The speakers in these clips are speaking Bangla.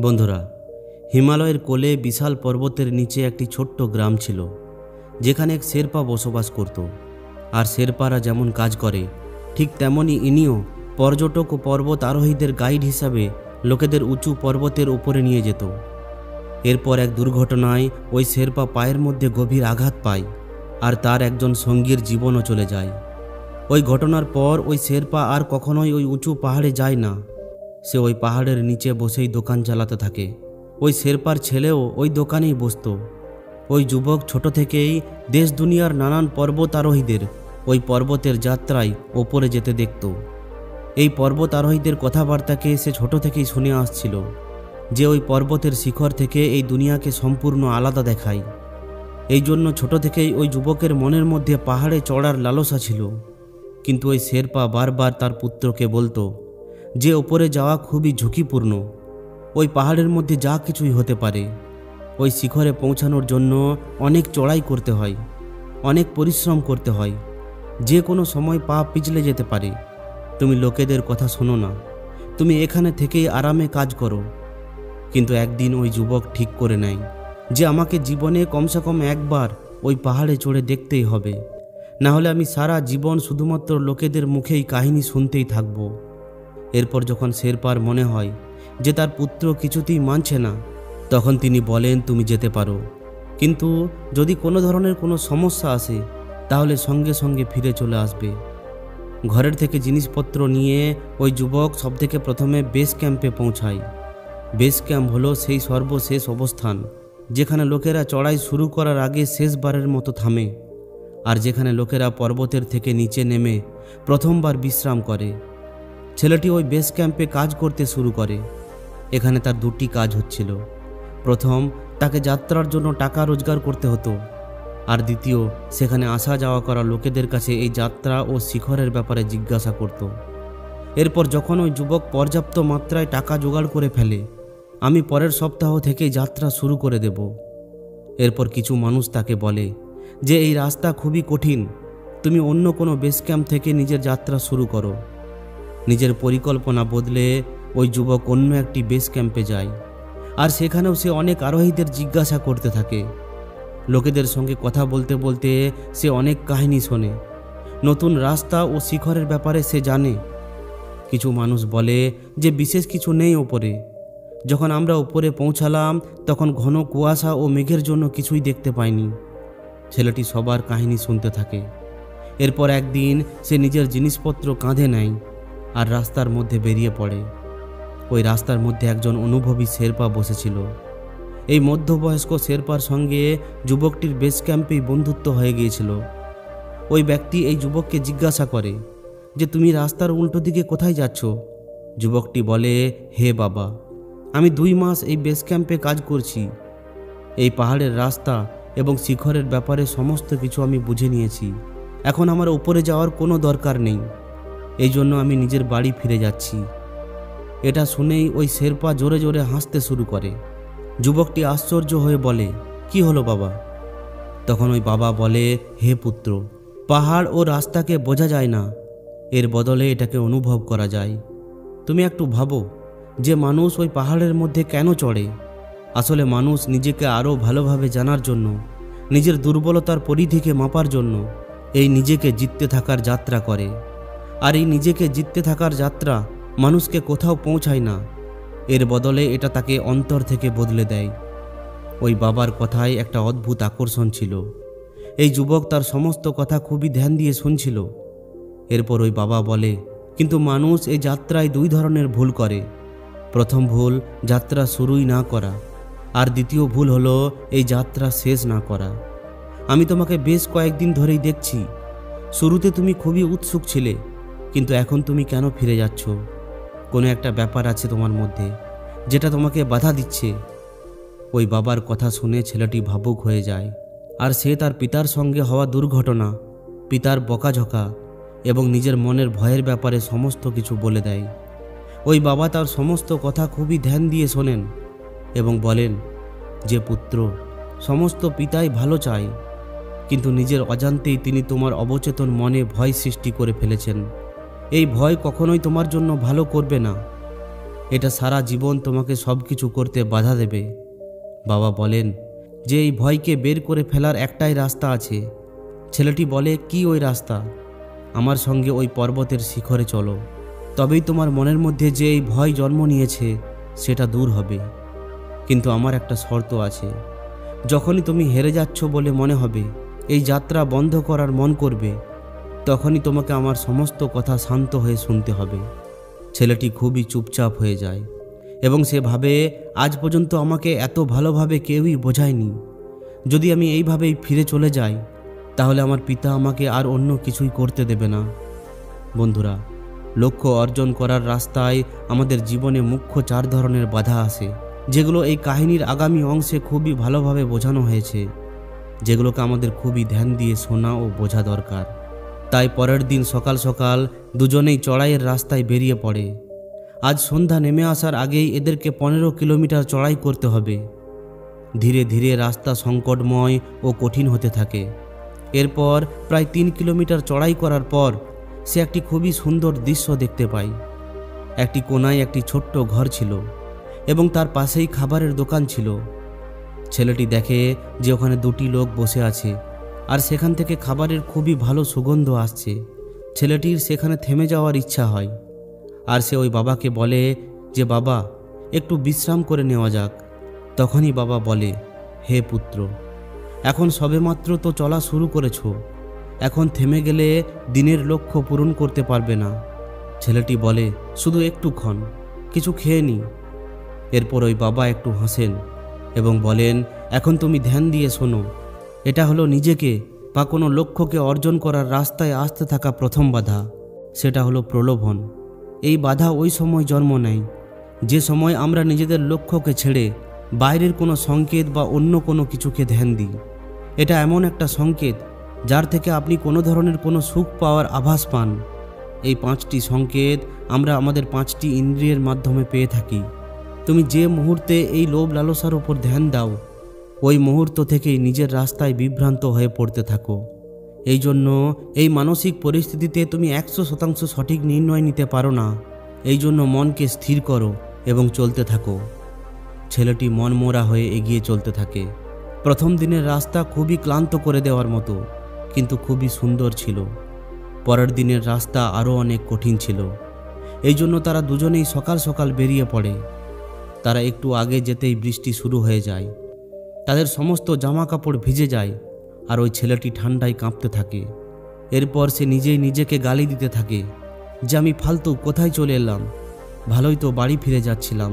বন্ধুরা, হিমালয়ের কোলে বিশাল পর্বতের নিচে একটি ছোট্ট গ্রাম ছিল, যেখানে এক শেরপা বসবাস করত। আর শেরপারা যেমন কাজ করে, ঠিক তেমনই ইনিও পর্যটক ও পর্বত আরোহীদের গাইড হিসাবে লোকেদের উঁচু পর্বতের উপরে নিয়ে যেত। এরপর এক দুর্ঘটনায় ওই শেরপা পায়ের মধ্যে গভীর আঘাত পায়, আর তার একজন সঙ্গীর জীবনও চলে যায়। ওই ঘটনার পর ওই শেরপা আর কখনোই ওই উঁচু পাহাড়ে যায় না। সে ওই পাহাড়ের নিচে বসেই দোকান চালাতে থাকে। ওই শেরপার ছেলেও ওই দোকানেই বসত। ওই যুবক ছোট থেকেই দেশ দুনিয়ার নানান পর্বত আরোহীদের ওই পর্বতের যাত্রায় ওপরে যেতে দেখত। এই পর্বত আরোহীদের কথাবার্তাকে সে ছোট থেকেই শুনে আসছিল, যে ওই পর্বতের শিখর থেকে এই দুনিয়াকে সম্পূর্ণ আলাদা দেখায়। এই জন্য ছোট থেকেই ওই যুবকের মনের মধ্যে পাহাড়ে চড়ার লালসা ছিল। কিন্তু ওই শেরপা বারবার তার পুত্রকে বলতো যে ওপরে যাওয়া খুবই ঝুঁকিপূর্ণ। ওই পাহাড়ের মধ্যে যা কিছুই হতে পারে। ওই শিখরে পৌঁছানোর জন্য অনেক চড়াই করতে হয়, অনেক পরিশ্রম করতে হয়। যে কোনো সময় পা পিছলে যেতে পারে। তুমি লোকেদের কথা শোনো না, তুমি এখানে থেকেই আরামে কাজ করো। কিন্তু একদিন ওই যুবক ঠিক করে নেয় যে আমাকে জীবনে কমসে কম একবার ওই পাহাড়ে চড়ে দেখতেই হবে, না হলে আমি সারা জীবন শুধুমাত্র লোকেদের মুখেই কাহিনী শুনতেই থাকব। এরপর যখন শেরপার মনে হয় যে তার পুত্র কিছুতেই মানছে না, তখন তিনি বলেন, তুমি যেতে পারো, কিন্তু যদি কোনো ধরনের কোনো সমস্যা আসে তাহলে সঙ্গে সঙ্গে ফিরে চলে আসবে। ঘরের থেকে জিনিসপত্র নিয়ে ওই যুবক সবথেকে প্রথমে বেস ক্যাম্পে পৌঁছায়। বেস ক্যাম্প হলো সেই সর্বশেষ অবস্থান যেখানে লোকেরা চড়াই শুরু করার আগে শেষবারের মতো থামে, আর যেখানে লোকেরা পর্বতের থেকে নিচে নেমে প্রথমবার বিশ্রাম করে। ছেলেটি ওই বেস ক্যাম্পে কাজ করতে শুরু করে। এখানে তার দুটি কাজ হচ্ছিল। প্রথম, তাকে যাত্রার জন্য টাকা রোজগার করতে হতো, আর দ্বিতীয়, সেখানে আসা যাওয়া করা লোকেদের কাছে এই যাত্রা ও শিখরের ব্যাপারে জিজ্ঞাসা করত। এরপর যখন ওই যুবক পর্যাপ্ত মাত্রায় টাকা জোগাড় করে ফেলে, আমি পরের সপ্তাহ থেকেই যাত্রা শুরু করে দেব। এরপর কিছু মানুষ তাকে বলে যে এই রাস্তা খুবই কঠিন, তুমি অন্য কোনো বেস ক্যাম্প থেকে নিজের যাত্রা শুরু করো। নিজের পরিকল্পনা বদলে ওই যুবক অন্য একটি বেস ক্যাম্পে যায়, আর সেখানেও সে অনেক আরোহীদের জিজ্ঞাসা করতে থাকে। লোকেদের সঙ্গে কথা বলতে বলতে সে অনেক কাহিনী শোনে। নতুন রাস্তা ও শিখরের ব্যাপারে সে জানে। কিছু মানুষ বলে যে বিশেষ কিছু নেই ওপরে। যখন আমরা উপরে পৌঁছালাম তখন ঘন কুয়াশা ও মেঘের জন্য কিছুই দেখতে পাইনি। ছেলেটি সবার কাহিনী শুনতে থাকে। এরপর একদিন সে নিজের জিনিসপত্র কাঁধে নেয় আর রাস্তার মধ্যে বেরিয়ে পড়ে। ওই রাস্তার মধ্যে একজন অনুভবী শেরপা বসেছিল। এই মধ্যবয়স্ক শেরপার সঙ্গে যুবকটির বেস ক্যাম্পেই বন্ধুত্ব হয়ে গিয়েছিল। ওই ব্যক্তি এই যুবককে জিজ্ঞাসা করে যে তুমি রাস্তার উল্টো দিকে কোথায় যাচ্ছ? যুবকটি বলে, হে বাবা, আমি 2 মাস এই বেস ক্যাম্পে কাজ করছি। এই পাহাড়ের রাস্তা এবং শিখরের ব্যাপারে সমস্ত কিছু আমি বুঝে নিয়েছি। এখন আমার উপরে যাওয়ার কোনো দরকার নেই। এই জন্য আমি নিজের বাড়ি ফিরে যাচ্ছি। এটা শুনেই ওই শেরপা জোরে জোরে হাসতে শুরু করে। যুবকটি আশ্চর্য হয়ে বলে, কি হলো বাবা? তখন ওই বাবা বলে, হে পুত্র, পাহাড় ও রাস্তাকে বোঝা যায় না, এর বদলে এটাকে অনুভব করা যায়। তুমি একটু ভাবো যে মানুষ ওই পাহাড়ের মধ্যে কেন চড়ে? আসলে মানুষ নিজেকে আরও ভালোভাবে জানার জন্য, নিজের দুর্বলতার পরিধিকে মাপার জন্য এই নিজেকে জিততে থাকার যাত্রা করে। আর এই নিজেকে জিততে থাকার যাত্রা মানুষকে কোথাও পৌঁছায় না, এর বদলে এটা তাকে অন্তর থেকে বদলে দেয়। ওই বাবার কথায় একটা অদ্ভুত আকর্ষণ ছিল। এই যুবক তার সমস্ত কথা খুবই ধ্যান দিয়ে শুনছিল। এরপর ওই বাবা বলে, কিন্তু মানুষ এই যাত্রায় 2 ধরনের ভুল করে। প্রথম ভুল যাত্রা শুরুই না করা, আর দ্বিতীয় ভুল হলো এই যাত্রা শেষ না করা। আমি তোমাকে বেশ কয়েকদিন ধরেই দেখছি। শুরুতে তুমি খুবই উৎসুক ছিলে, কিন্তু এখন তুমি কেন ফিরে যাচ্ছ? কোনো একটা ব্যাপার আছে তোমার মধ্যে যেটা তোমাকে বাধা দিচ্ছে। ওই বাবার কথা শুনে ছেলেটি ভাবুক হয়ে যায়, আর সে তার পিতার সঙ্গে হওয়া দুর্ঘটনা, পিতার বকাঝকা এবং নিজের মনের ভয়ের ব্যাপারে সমস্ত কিছু বলে দেয়। ওই বাবা তার সমস্ত কথা খুবই ধ্যান দিয়ে শোনেন এবং বলেন যে পুত্র, সমস্ত পিতাই ভালো চায়, কিন্তু নিজের অজান্তেই তিনি তোমার অবচেতন মনে ভয় সৃষ্টি করে ফেলেছেন। এই ভয় কখনোই তোমার জন্য ভালো করবে না। এটা সারা জীবন তোমাকে সব কিছু করতে বাধা দেবে। বাবা বলেন যে এই ভয়কে বের করে ফেলার একটাই রাস্তা আছে। ছেলেটি বলে, কি ওই রাস্তা? আমার সঙ্গে ওই পর্বতের শিখরে চলো, তবেই তোমার মনের মধ্যে যে এই ভয় জন্ম নিয়েছে সেটা দূর হবে। কিন্তু আমার একটা শর্ত আছে, যখনই তুমি হেরে যাচ্ছ বলে মনে হবে, এই যাত্রা বন্ধ করার মন করবে, তখনই তোমাকে আমার সমস্ত কথা শান্ত হয়ে শুনতে হবে। ছেলেটি খুবই চুপচাপ হয়ে যায় এবং সে ভাবে, আজ পর্যন্ত আমাকে এত ভালোভাবে কেউই বোঝায়নি। যদি আমি এইভাবেই ফিরে চলে যাই তাহলে আমার পিতা আমাকে আর অন্য কিছুই করতে দেবে না। বন্ধুরা, লক্ষ্য অর্জন করার রাস্তায় আমাদের জীবনে মুখ্য 4 ধরনের বাধা আসে, যেগুলো এই কাহিনীর আগামী অংশে খুবই ভালোভাবে বোঝানো হয়েছে, যেগুলোকে আমাদের খুবই ধ্যান দিয়ে শোনা ও বোঝা দরকার। তাই পরের দিন সকাল সকাল দুজনেই চড়াইয়ের রাস্তায় বেরিয়ে পড়ে। আজ সন্ধ্যা নেমে আসার আগেই এদেরকে 15 কিলোমিটার চড়াই করতে হবে। ধীরে ধীরে রাস্তা সংকটময় ও কঠিন হতে থাকে। এরপর প্রায় 3 কিলোমিটার চড়াই করার পর সে একটি খুবই সুন্দর দৃশ্য দেখতে পায়। একটি কোনায় একটি ছোট্ট ঘর ছিল এবং তার পাশেই খাবারের দোকান ছিল। ছেলেটি দেখে যে ওখানে 2টি লোক বসে আছে আর সেখান থেকে খাবারের খুবই ভালো সুগন্ধ আসছে। ছেলেটির সেখানে থেমে যাওয়ার ইচ্ছা হয় আর সে ওই বাবাকে বলে যে, বাবা, একটু বিশ্রাম করে নেওয়া যাক। তখনই বাবা বলে, হে পুত্র, এখন সবেমাত্র তো চলা শুরু করেছ, এখন থেমে গেলে দিনের লক্ষ্য পূরণ করতে পারবে না। ছেলেটি বলে, শুধু একটুক্ষণ কিছু খেয়ে নি। এরপর ওই বাবা একটু হাসেন এবং বলেন, এখন তুমি ধ্যান দিয়ে শোনো। এটা হলো নিজেকে বা কোনো লক্ষ্যকে অর্জন করার রাস্তায় আসতে থাকা প্রথম বাধা, সেটা হলো প্রলোভন। এই বাধা ওই সময় জন্ম নেয় যে সময় আমরা নিজেদের লক্ষ্যকে ছেড়ে বাইরের কোনো সংকেত বা অন্য কোনো কিছুকে ধ্যান দিই। এটা এমন একটা সংকেত যার থেকে আপনি কোনো ধরনের কোনো সুখ পাওয়ার আভাস পান। এই 5টি সংকেত আমরা আমাদের 5টি ইন্দ্রিয়ের মাধ্যমে পেয়ে থাকি। তুমি যে মুহূর্তে এই লোভ লালসার উপর ধ্যান দাও, ওই মুহূর্ত থেকেই নিজের রাস্তায় বিভ্রান্ত হয়ে পড়তে থাকো। এই জন্য এই মানসিক পরিস্থিতিতে তুমি 100% সঠিক নির্ণয় নিতে পারো না। এই জন্য মনকে স্থির করো এবং চলতে থাকো। ছেলেটি মনমরা হয়ে এগিয়ে চলতে থাকে। প্রথম দিনের রাস্তা খুবই ক্লান্ত করে দেওয়ার মতো, কিন্তু খুবই সুন্দর ছিল। পরের দিনের রাস্তা আরও অনেক কঠিন ছিল। এই জন্য তারা দুজনেই সকাল সকাল বেরিয়ে পড়ে। তারা একটু আগে যেতেই বৃষ্টি শুরু হয়ে যায়। তাদের সমস্ত জামা কাপড় ভিজে যায় আর ওই ছেলেটি ঠান্ডায় কাঁপতে থাকে। এরপর সে নিজেই নিজেকে গালি দিতে থাকে যে, আমি ফালতু কোথায় চলে এলাম, ভালোই তো বাড়ি ফিরে যাচ্ছিলাম।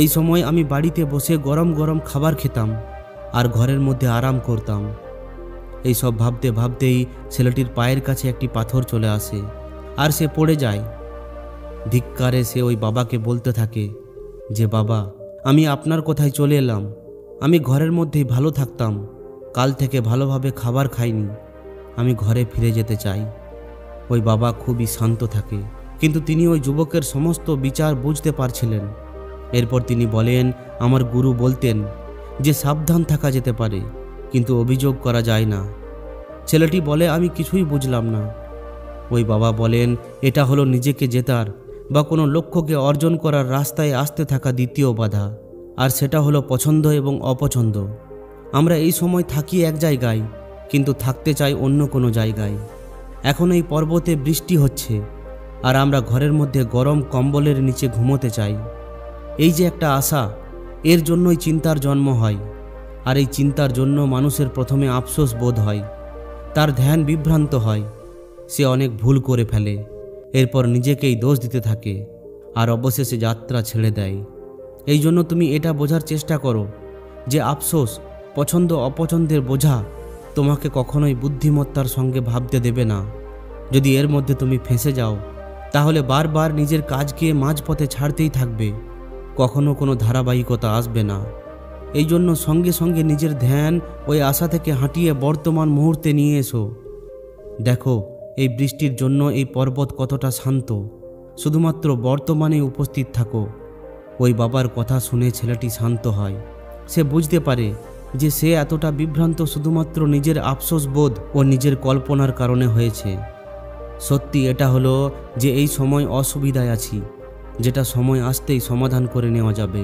এই সময় আমি বাড়িতে বসে গরম গরম খাবার খেতাম আর ঘরের মধ্যে আরাম করতাম। এই সব ভাবতে ভাবতেই ছেলেটির পায়ের কাছে একটি পাথর চলে আসে আর সে পড়ে যায়। ধিক্কারে সে ওই বাবাকে বলতে থাকে যে, বাবা, আমি আপনার কোথায় চলে এলাম, আমি ঘরের মধ্যেই ভালো থাকতাম, কাল থেকে ভালোভাবে খাবার খাইনি, আমি ঘরে ফিরে যেতে চাই। ওই বাবা খুবই শান্ত থাকে, কিন্তু তিনি ওই যুবকের সমস্ত বিচার বুঝতে পারছিলেন। এরপর তিনি বলেন, আমার গুরু বলতেন যে সাবধান থাকা যেতে পারে কিন্তু অভিযোগ করা যায় না। ছেলেটি বলে, আমি কিছুই বুঝলাম না। ওই বাবা বলেন, এটা হলো নিজেকে জেতার বা কোনো লক্ষ্যকে অর্জন করার রাস্তায় আসতে থাকা দ্বিতীয় বাধা, আর সেটা হলো পছন্দ এবং অপছন্দ। আমরা এই সময় থাকি এক জায়গায় কিন্তু থাকতে চাই অন্য কোনো জায়গায়। এখন এই পর্বতে বৃষ্টি হচ্ছে আর আমরা ঘরের মধ্যে গরম কম্বলের নিচে ঘুমোতে চাই। এই যে একটা আশা, এর জন্যই চিন্তার জন্ম হয়। আর এই চিন্তার জন্য মানুষের প্রথমে আফসোস বোধ হয়, তার ধ্যান বিভ্রান্ত হয়, সে অনেক ভুল করে ফেলে, এরপর নিজেকেই দোষ দিতে থাকে আর অবশেষে যাত্রা ছেড়ে দেয়। এই জন্য তুমি এটা বোঝার চেষ্টা করো যে আফসোস, পছন্দ অপছন্দের বোঝা তোমাকে কখনোই বুদ্ধিমত্তার সঙ্গে ভাবতে দেবে না। যদি এর মধ্যে তুমি ফেঁসে যাও তাহলে বারবার নিজের কাজকে মাঝপথে ছাড়তেই থাকবে, কখনো কোনো ধারাবাহিকতা আসবে না। এই জন্য সঙ্গে সঙ্গে নিজের ধ্যান ওই আশা থেকে হাঁটিয়ে বর্তমান মুহূর্তে নিয়ে এসো। দেখো এই বৃষ্টির জন্য এই পর্বত কতটা শান্ত, শুধুমাত্র বর্তমানে উপস্থিত থাকো। ওই বাবার কথা শুনে ছেলেটি শান্ত হয়। সে বুঝতে পারে যে সে এতটা বিভ্রান্ত শুধুমাত্র নিজের আফসোস বোধ ও নিজের কল্পনার কারণে হয়েছে। সত্যি এটা হলো যে এই সময় অসুবিধায় আছি, যেটা সময় আসতেই সমাধান করে নেওয়া যাবে।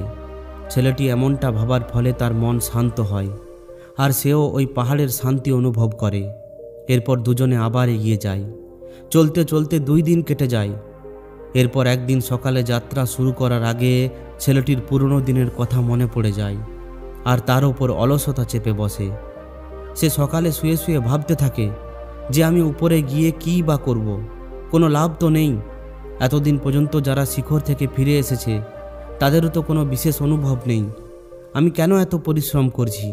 ছেলেটি এমনটা ভাবার ফলে তার মন শান্ত হয়, আর সেও ওই পাহাড়ের শান্তি অনুভব করে। এরপর দুজনে আবার এগিয়ে যায়। চলতে চলতে 2 দিন কেটে যায়। এরপর একদিন সকালে যাত্রা শুরু করার আগে ছেলেটির পুরনো দিনের কথা মনে পড়ে যায়, আর তার ওপর অলসতা চেপে বসে। সে সকালে শুয়ে শুয়ে ভাবতে থাকে যে আমি উপরে গিয়ে কী বা করব, কোনো লাভ তো নেই। এতদিন পর্যন্ত যারা শিখর থেকে ফিরে এসেছে তাদেরও তো কোনো বিশেষ অনুভব নেই। আমি কেন এত পরিশ্রম করছি?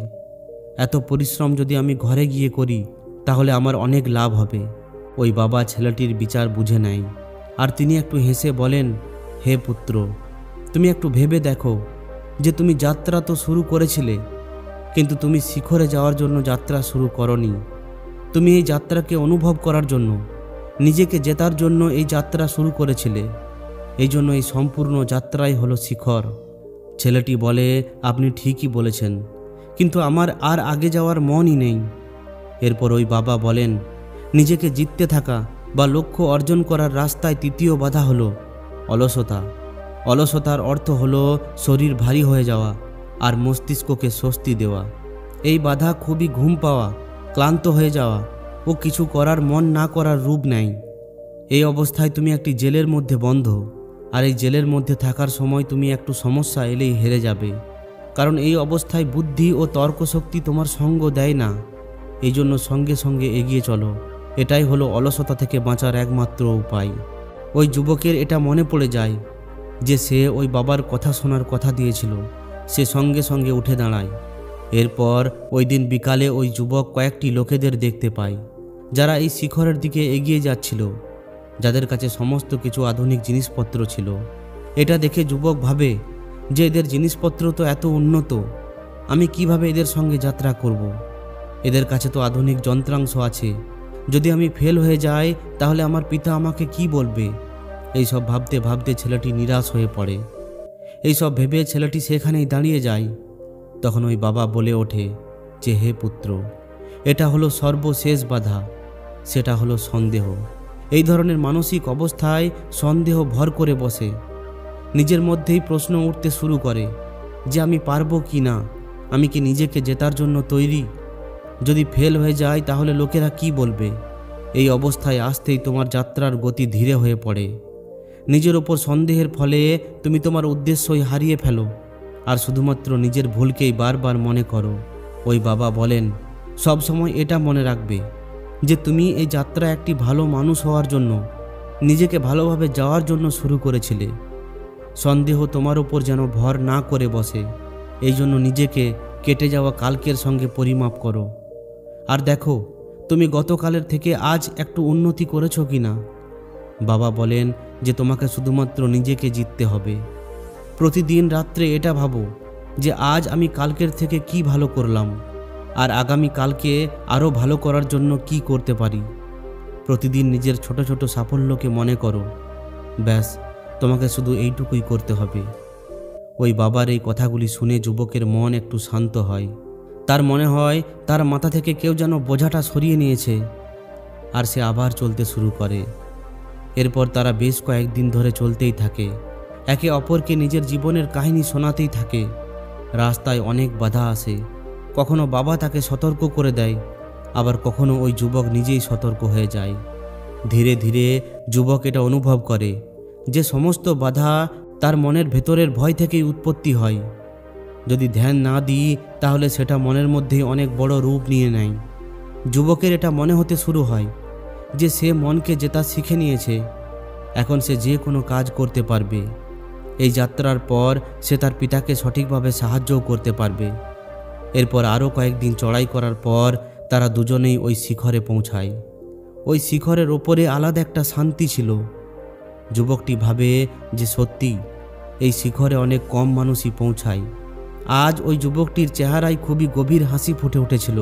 এত পরিশ্রম যদি আমি ঘরে গিয়ে করি তাহলে আমার অনেক লাভ হবে। ওই বাবা ছেলেটির বিচার বুঝে নেয়, আর তিনি একটু হেসে বলেন, হে পুত্র, তুমি একটু ভেবে দেখো যে তুমি যাত্রা তো শুরু করেছিলে, কিন্তু তুমি শিখরে যাওয়ার জন্য যাত্রা শুরু করনি। তুমি এই যাত্রাকে অনুভব করার জন্য, নিজেকে জেতার জন্য এই যাত্রা শুরু করেছিলে। এই জন্য এই সম্পূর্ণ যাত্রাই হলো শিখর। ছেলেটি বলে, আপনি ঠিকই বলেছেন, কিন্তু আমার আর আগে যাওয়ার মনই নেই। এরপর ওই বাবা বলেন, নিজেকে জিততে থাকা বা লক্ষ্য অর্জন করার রাস্তায় তৃতীয় বাধা হলো অলসতা। অলসতার অর্থ হলো শরীর ভারী হয়ে যাওয়া আর মস্তিষ্ককে স্বস্তি দেওয়া। এই বাধা খুবই ঘুম পাওয়া, ক্লান্ত হয়ে যাওয়া ও কিছু করার মন না করার রূপ নেয়। এই অবস্থায় তুমি একটি জেলের মধ্যে বন্ধ, আর এই জেলের মধ্যে থাকার সময় তুমি একটু সমস্যা এলেই হেরে যাবে, কারণ এই অবস্থায় বুদ্ধি ও তর্কশক্তি তোমার সঙ্গ দেয় না। এই জন্য সঙ্গে সঙ্গে এগিয়ে চলো। এটাই হলো অলসতা থেকে বাঁচার একমাত্র উপায়। ওই যুবকের এটা মনে পড়ে যায় যে সে ওই বাবার কথা শোনার কথা দিয়েছিল। সে সঙ্গে সঙ্গে উঠে দাঁড়ায়। এরপর ওই দিন বিকালে ওই যুবক কয়েকটি লোকেদের দেখতে পায় যারা এই শিখরের দিকে এগিয়ে যাচ্ছিল, যাদের কাছে সমস্ত কিছু আধুনিক জিনিসপত্র ছিল। এটা দেখে যুবক ভাবে যে এদের জিনিসপত্র তো এত উন্নত, আমি কিভাবে এদের সঙ্গে যাত্রা করব? এদের কাছে তো আধুনিক যন্ত্রাংশ আছে। যদি আমি ফেল হয়ে যাই তাহলে আমার পিতা আমাকে কি বলবে? এই সব ভাবতে ভাবতে ছেলেটি নিরাশ হয়ে পড়ে। এই সব ভেবে ছেলেটি সেখানেই দাঁড়িয়ে যায়। তখন ওই বাবা বলে ওঠে যে, হে পুত্র, এটা হলো সর্বশেষ বাধা, সেটা হলো সন্দেহ। এই ধরনের মানসিক অবস্থায় সন্দেহ ভর করে বসে। নিজের মধ্যেই প্রশ্ন উঠতে শুরু করে যে আমি পারবো কি না, আমি কি নিজেকে জেতার জন্য তৈরি? যদি ফেল হয়ে যায় তাহলে লোকেরা কি বলবে? এই অবস্থায় আসতেই তোমার যাত্রার গতি ধীরে হয়ে পড়ে। নিজের ওপর সন্দেহের ফলে তুমি তোমার উদ্দেশ্যই হারিয়ে ফেলো, আর শুধুমাত্র নিজের ভুলকেই বারবার মনে করো। ওই বাবা বলেন, সবসময় এটা মনে রাখবে যে তুমি এই যাত্রা একটি ভালো মানুষ হওয়ার জন্য, নিজেকে ভালোভাবে যাওয়ার জন্য শুরু করেছিলে। সন্দেহ তোমার ওপর যেন ভর না করে বসে। এই জন্য নিজেকে কেটে যাওয়া কালকের সঙ্গে পরিমাপ করো, আর দেখো তুমি গতকালের থেকে আজ একটু উন্নতি করেছো কি না। বাবা বলেন যে তোমাকে শুধুমাত্র নিজেকে জিততে হবে। প্রতিদিন রাত্রে এটা ভাবো যে আজ আমি কালকের থেকে কি ভালো করলাম, আর আগামী কালকে আরও ভালো করার জন্য কি করতে পারি। প্রতিদিন নিজের ছোট ছোট সাফল্যকে মনে করো। ব্যাস, তোমাকে শুধু এইটুকুই করতে হবে। ওই বাবার এই কথাগুলি শুনে যুবকের মন একটু শান্ত হয়। তার মনে হয় তার মাথা থেকে কেউ যেন বোঝাটা সরিয়ে নিয়েছে, আর সে আবার চলতে শুরু করে। এরপর তারা বেশ কয়েকদিন ধরে চলতেই থাকে, একে অপরকে নিজের জীবনের কাহিনী শোনাতেই থাকে। রাস্তায় অনেক বাধা আসে। কখনো বাবা তাকে সতর্ক করে দেয়, আবার কখনো ওই যুবক নিজেই সতর্ক হয়ে যায়। ধীরে ধীরে যুবক এটা অনুভব করে যে সমস্ত বাধা তার মনের ভেতরের ভয় থেকেই উৎপত্তি হয়। যদি ধ্যান না দিই তাহলে সেটা মনের মধ্যেই অনেক বড় রূপ নিয়ে নেয়। যুবকের এটা মনে হতে শুরু হয় যে সে মনকে জেতা শিখে নিয়েছে, এখন সে যে কোনো কাজ করতে পারবে। এই যাত্রার পর সে তার পিতাকে সঠিকভাবে সাহায্যও করতে পারবে। এরপর আরও কয়েকদিন চড়াই করার পর তারা দুজনেই ওই শিখরে পৌঁছায়। ওই শিখরের ওপরে আলাদা একটা শান্তি ছিল। যুবকটি ভাবে যে সত্যি এই শিখরে অনেক কম মানুষই পৌঁছায়। আজ ওই যুবকটির চেহারায় খুবই গভীর হাসি ফুটে উঠেছিল।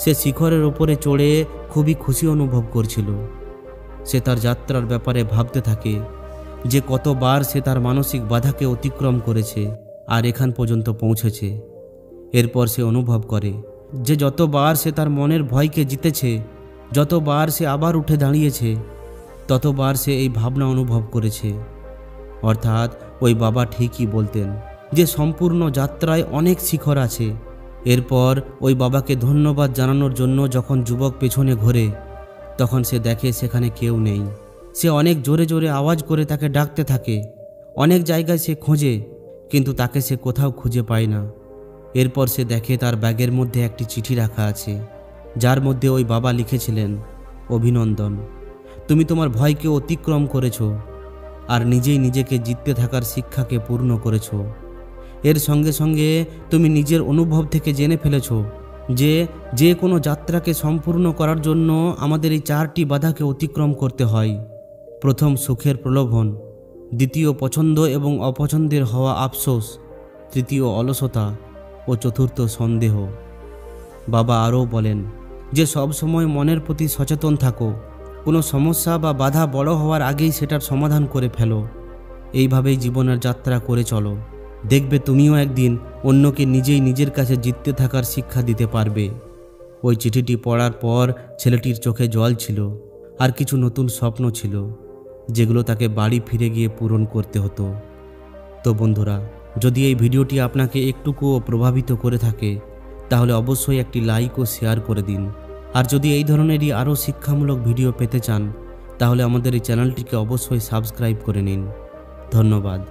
সে শিখরের ওপরে চড়ে খুবই খুশি অনুভব করছিল। সে তার যাত্রার ব্যাপারে ভাবতে থাকে যে কতবার সে তার মানসিক বাধাকে অতিক্রম করেছে আর এখান পর্যন্ত পৌঁছেছে। এরপর সে অনুভব করে যে যতবার সে তার মনের ভয়কে জিতেছে, যতবার সে আবার উঠে দাঁড়িয়েছে, ততবার সে এই ভাবনা অনুভব করেছে অর্থাৎ ওই বাবা ঠিকই বলতেন যে সম্পূর্ণ যাত্রায় অনেক শিখর আছে। এরপর ওই বাবাকে ধন্যবাদ জানানোর জন্য যখন যুবক পেছনে ঘোরে তখন সে দেখে সেখানে কেউ নেই। সে অনেক জোরে জোরে আওয়াজ করে তাকে ডাকতে থাকে। অনেক জায়গায় সে খোঁজে, কিন্তু তাকে সে কোথাও খুঁজে পায় না। এরপর সে দেখে তার ব্যাগের মধ্যে একটি চিঠি রাখা আছে, যার মধ্যে ওই বাবা লিখেছিলেন, অভিনন্দন, তুমি তোমার ভয়কে অতিক্রম করেছো আর নিজেই নিজেকে জিততে থাকার শিক্ষাকে পূর্ণ করেছো। এর সঙ্গে সঙ্গে তুমি নিজের অনুভব থেকে জেনে ফেলেছো যে কোনো যাত্রাকে সম্পূর্ণ করার জন্য আমাদের এই 4টি বাধাকে অতিক্রম করতে হয়। প্রথম সুখের প্রলোভন, দ্বিতীয় পছন্দ এবং অপছন্দের হওয়া আফসোস, তৃতীয় অলসতা ও চতুর্থ সন্দেহ। বাবা আরও বলেন যে সব সময় মনের প্রতি সচেতন থাকো, কোনো সমস্যা বা বাধা বড় হওয়ার আগেই সেটার সমাধান করে ফেলো। এইভাবেই জীবনের যাত্রা করে চলো, দেখবে তুমিও একদিন অন্যকে নিজেই নিজের কাছে জিততে থাকার শিক্ষা দিতে পারবে। ওই চিঠিটি পড়ার পর ছেলেটির চোখে জল ছিল আর কিছু নতুন স্বপ্ন ছিল, যেগুলো তাকে বাড়ি ফিরে গিয়ে পূরণ করতে হতো। তো বন্ধুরা, যদি এই ভিডিওটি আপনাকে একটুকুও প্রভাবিত করে থাকে তাহলে অবশ্যই একটি লাইক ও শেয়ার করে দিন। আর যদি এই ধরনেরই আরও শিক্ষামূলক ভিডিও পেতে চান তাহলে আমাদের এই চ্যানেলটিকে অবশ্যই সাবস্ক্রাইব করে নিন। ধন্যবাদ।